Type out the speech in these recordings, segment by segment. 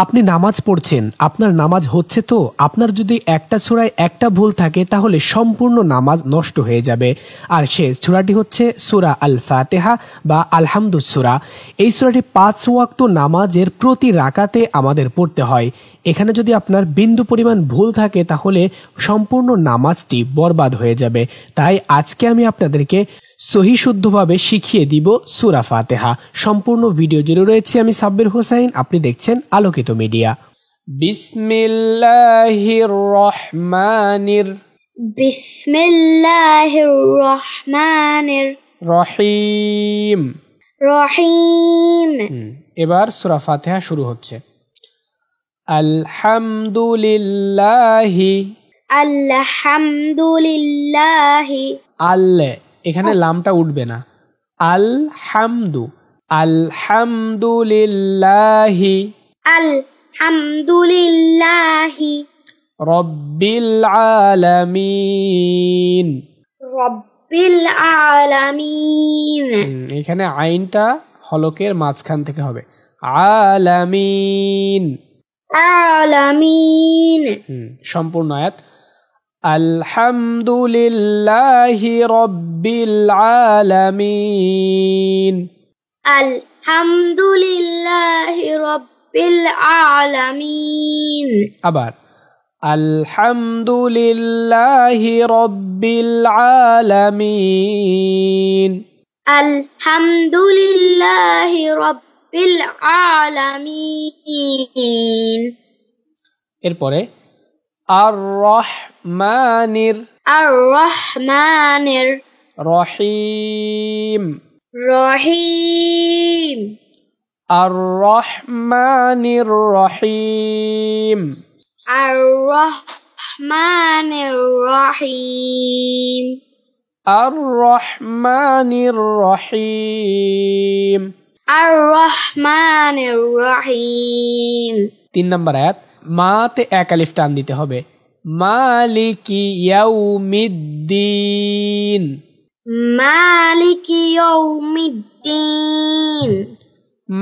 আপনি নামাজ পড়ছেন, আপনার নামাজ হচ্ছে তো আপনার যদি একটা সূরায় একটা ভুল থাকে তাহলে সম্পূর্ণ নামাজ নষ্ট হয়ে যাবে। আর সে সূরাটি হচ্ছে সূরা আল ফাতিহা বা আলহামদুস সূরা। এই সূরাটি 5 ওয়াক্ত নামাজের প্রতি রাকাতে আমাদের পড়তে হয়। এখানে যদি আপনার বিন্দু পরিমাণ ভুল থাকে তাহলে সম্পূর্ণ নামাজটি বরবাদ হয়ে যাবে। তাই আজকে আমি আপনাদেরকে সহি শুদ্ধভাবে শিখিয়ে দিব সূরা ফাতিহা। সম্পূর্ণ ভিডিও জুড়ে রয়েছে আমি সাব্বির হোসাইন, আপনি দেখছেন আলোকিত মিডিয়া। বিসমিল্লাহির রহমানির রহিম। রহিম। এবার সূরা ফাতিহা শুরু হচ্ছে। আলহামদুলিল্লাহি। আলহামদুলিল্লাহি। এখানে লামটা উঠবে না। আলহামদুলিল্লাহি আলহামদুলিল্লাহি রব্বিল আলামিন। রব্বিল আলামিন। এখানে আইনটা হলকের মাঝখান থেকে হবে। আলামিন। আলামিন। সম্পূর্ণ আয়াত। আলহামদুলিল্লাহি রব্বিল আলামিন। আলহামদুলিল্লাহি রব্বিল আলামিন। আবার আলহামদুলিল্লাহি রব্বিল আলামিন। আলহামদুলিল্লাহি রব্বিল আলামিন। এরপরে আর রহমানির রহিম। রহিম। আর রহমানির রহিম। আর রহমানির রহিম। আর রহমানির রহিম। আর রহমানির রহিম। 3 নম্বর আয়াত। মাতে এক আলিফ টান দিতে হবে। মালিকি ইয়াউমিদ্দিন। মালিকি ইয়াউমিদ্দিন।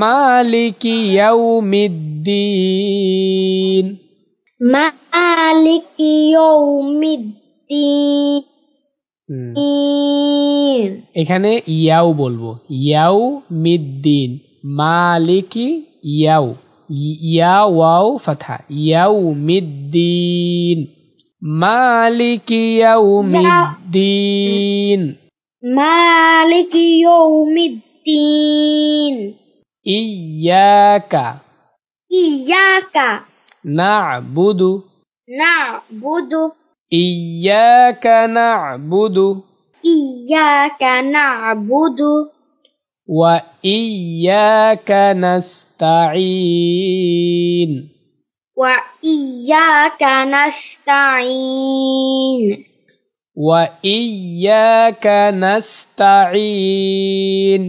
মালিকি ইয়াউমিদ্দিন। মালিকি ইয়াউমিদ্দিন। এখানে ইয়াও বলবো। ইয়াউমিদ্দিন। মালিকি ইয়াও। ইয়া ওয়াও ফাথা। ইয়াউমিদ্দিন। মালিকি ইয়াউমিদ্দিন। মালিকি ইয়াউমিদ্দিন। ইয়াকা না'বুদু। ইয়াকা না'বুদু। ওয়া ইয়াকা নাস্তাঈন। ওয়া ইয়্যাকা নাস্তাঈন। ওয়া ইয়াকা নাস্তাঈন।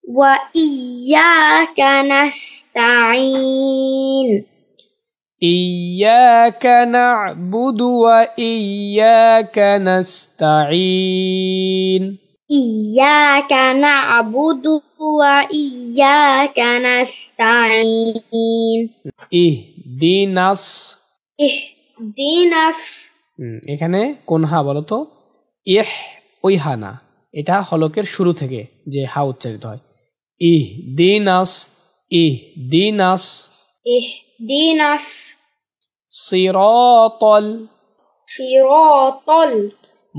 ওয়া ইয়্যাকা নাস্তাঈন। ইয়াকা না'বুদু ওয়া ইয়াকা নাস্তাঈন। ইয়্যাকা না'বুদু ওয়া ইয়্যাকা নাস্তাঈন। ইহদিনাস। এখানে কোন হা বলতো? ওই হা না, এটা হলকের শুরু থেকে যে হা উচ্চারিত হয়। ইহদিনাস। সিরাতাল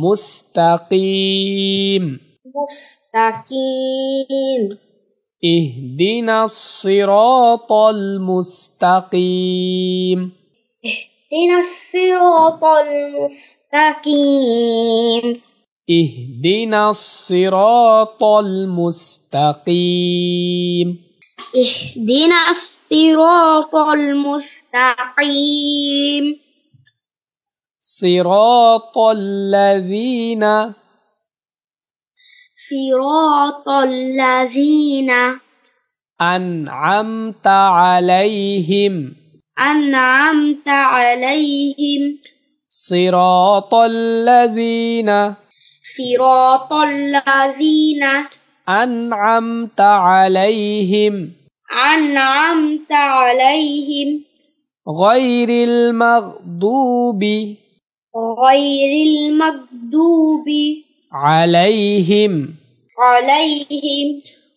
মুস্তাকিম। ইহদিনাস সিরাতাল মুস্তাকিম। ইহদিনাস সিরাতাল মুস্তাকিম। ইহদিনাস সিরাতাল মুস্তাকিম। সিরাতাল লাযীনা আন'আমতা আলাইহিম। সিরাতাল লাযীনা আন'আমতা আলাইহিম। أنعمت عليهم গায়রিল মাগদুবি غير المغضوب আলাইহিম عليهم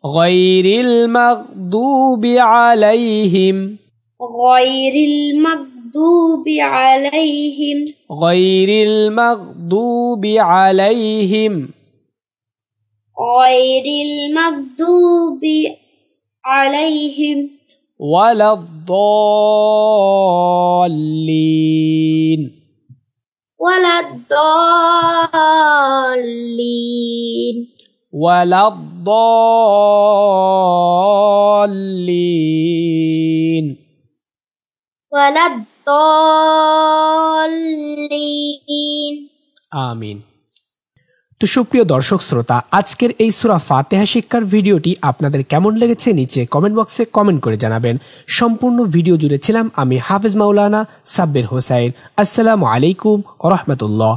গায়রিল মাগদুবি আলাইহিম غير المغضوب عليهم গায়রিল মাগদুবি আলাইহিম غير المغضوب عليهم ওয়ালাদ-দাল্লিন ولا الضالين ওয়ালাদ-দাল্লিন ولا الضالين আমিন। তো সুপ্রিয় দর্শক শ্রোতা, আজকের এই সূরা ফাতিহা শিক্ষার ভিডিওটি আপনাদের কেমন লেগেছে নিচে কমেন্ট বক্সে কমেন্ট করে জানাবেন। সম্পূর্ণ ভিডিও জুড়ে ছিলাম আমি হাফেজ মাওলানা সাব্বির হোসাইন। আসসালামু আলাইকুম ওয়া রাহমাতুল্লাহ।